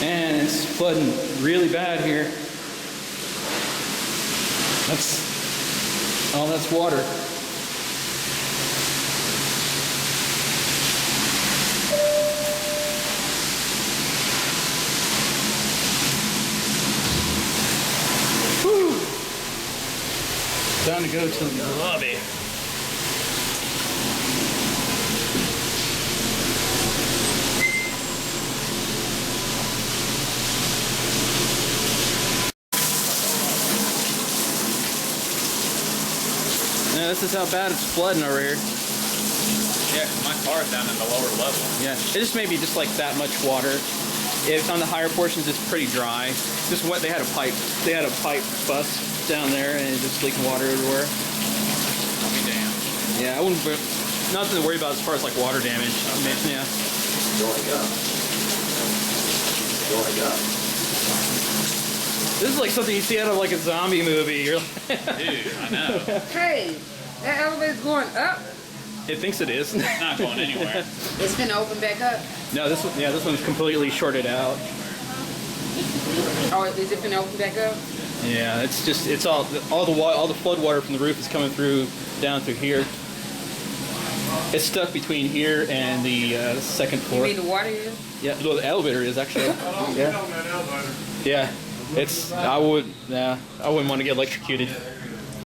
And it's flooding really bad here. That's water. Whew. Time to go to the lobby. Yeah, this is how bad it's flooding over here. Yeah, 'cause my car's down in the lower level. Yeah, it just may be just like that much water. If on the higher portions, it's pretty dry. Just what they had a pipe bust down there, and it's just leaking water everywhere. I'll be damned. Yeah, I wouldn't. Nothing to worry about as far as like water damage. I mean, yeah. Going up. Going up. This is like something you see out of like a zombie movie. You're like, Dude, I know. Hey, that elevator's going up. it thinks it is. It's not going anywhere. It's been open back up. No, this one. Yeah, this one's completely shorted out. Oh, is it been open back up? Yeah, it's all the flood water from the roof is coming through down through here. It's stuck between here and the second You floor. mean the water is? Yeah, well, the elevator is actually. Yeah. Yeah, it's. I wouldn't want to get electrocuted.